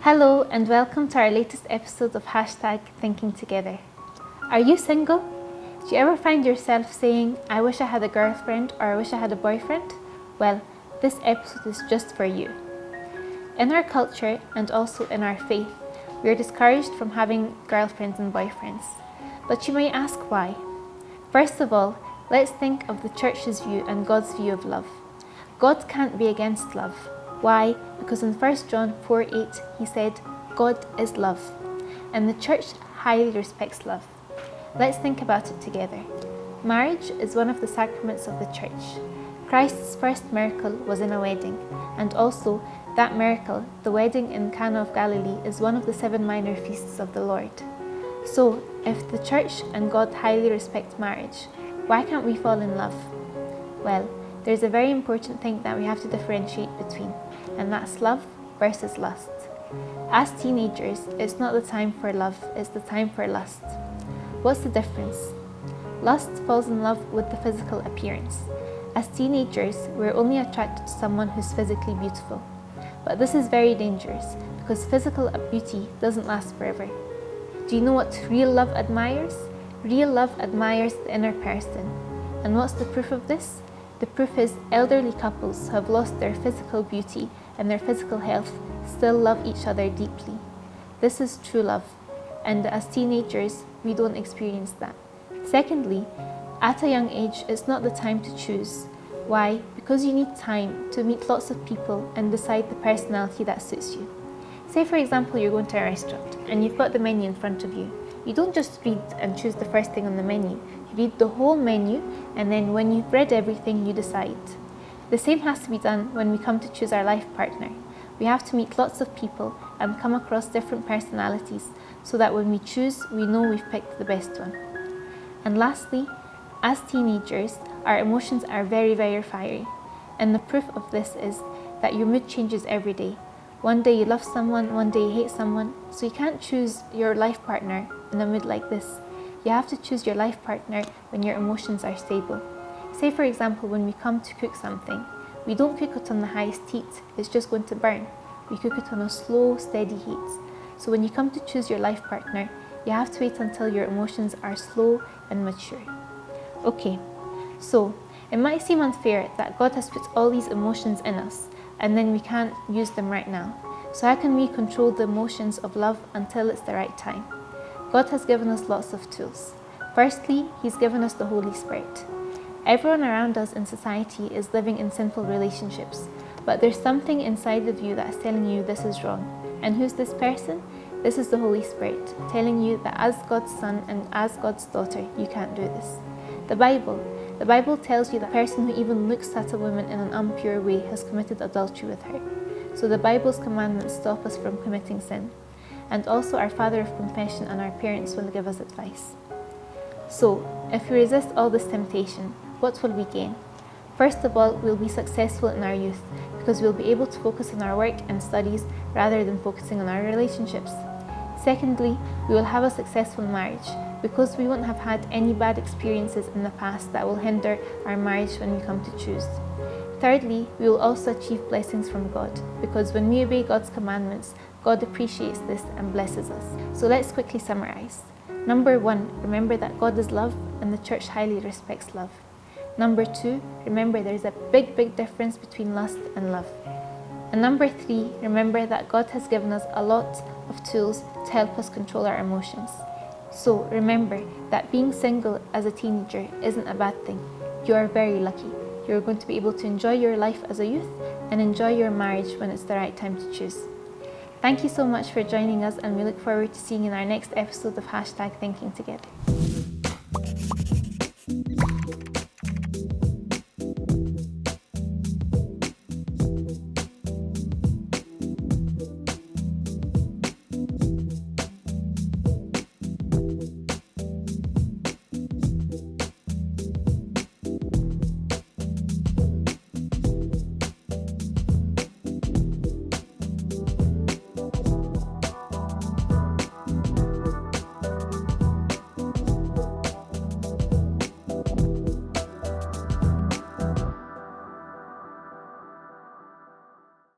Hello and welcome to our latest episode of #Thinking Together. Are you single? Do you ever find yourself saying, I wish I had a girlfriend or I wish I had a boyfriend? Well, this episode is just for you. In our culture and also in our faith, we are discouraged from having girlfriends and boyfriends. But you may ask why. First of all, let's think of the church's view and God's view of love. God can't be against love. Why? Because in 1 John 4:8 he said, God is love. And the church highly respects love. Let's think about it together. Marriage is one of the sacraments of the church. Christ's first miracle was in a wedding, and also that miracle, the wedding in Cana of Galilee, is one of the 7 minor feasts of the Lord. So, if the church and God highly respect marriage, why can't we fall in love? Well, there's a very important thing that we have to differentiate between, and that's love versus lust. As teenagers, it's not the time for love, it's the time for lust. What's the difference? Lust falls in love with the physical appearance. As teenagers, we're only attracted to someone who's physically beautiful. But this is very dangerous because physical beauty doesn't last forever. Do you know what real love admires? Real love admires the inner person. And what's the proof of this? The proof is elderly couples who have lost their physical beauty and their physical health still love each other deeply. This is true love, and as teenagers, we don't experience that. Secondly, at a young age, it's not the time to choose. Why? Because you need time to meet lots of people and decide the personality that suits you. Say for example, you're going to a restaurant and you've got the menu in front of you. You don't just read and choose the first thing on the menu. You read the whole menu, and then when you've read everything, you decide. The same has to be done when we come to choose our life partner. We have to meet lots of people and come across different personalities so that when we choose, we know we've picked the best one. And lastly, as teenagers, our emotions are very, very fiery. And the proof of this is that your mood changes every day. One day you love someone, one day you hate someone. So you can't choose your life partner in a mood like this. You have to choose your life partner when your emotions are stable. Say for example, when we come to cook something, we don't cook it on the highest heat, it's just going to burn. We cook it on a slow, steady heat. So when you come to choose your life partner, you have to wait until your emotions are slow and mature. Okay, so it might seem unfair that God has put all these emotions in us and then we can't use them right now. So how can we control the emotions of love until it's the right time? God has given us lots of tools. Firstly, He's given us the Holy Spirit. Everyone around us in society is living in sinful relationships, but there's something inside of you that's telling you this is wrong. And who's this person? This is the Holy Spirit, telling you that as God's son and as God's daughter, you can't do this. The Bible tells you that the person who even looks at a woman in an impure way has committed adultery with her. So the Bible's commandments stop us from committing sin. And also our Father of Confession and our parents will give us advice. So, if we resist all this temptation, what will we gain? First of all, we'll be successful in our youth because we'll be able to focus on our work and studies rather than focusing on our relationships. Secondly, we will have a successful marriage because we won't have had any bad experiences in the past that will hinder our marriage when we come to choose. Thirdly, we will also achieve blessings from God because when we obey God's commandments, God appreciates this and blesses us. So let's quickly summarize. Number 1, remember that God is love and the church highly respects love. Number 2, remember there's a big difference between lust and love. And number 3, remember that God has given us a lot of tools to help us control our emotions. So remember that being single as a teenager isn't a bad thing. You are very lucky. You're going to be able to enjoy your life as a youth and enjoy your marriage when it's the right time to choose. Thank you so much for joining us, and we look forward to seeing you in our next episode of #Thinking Together.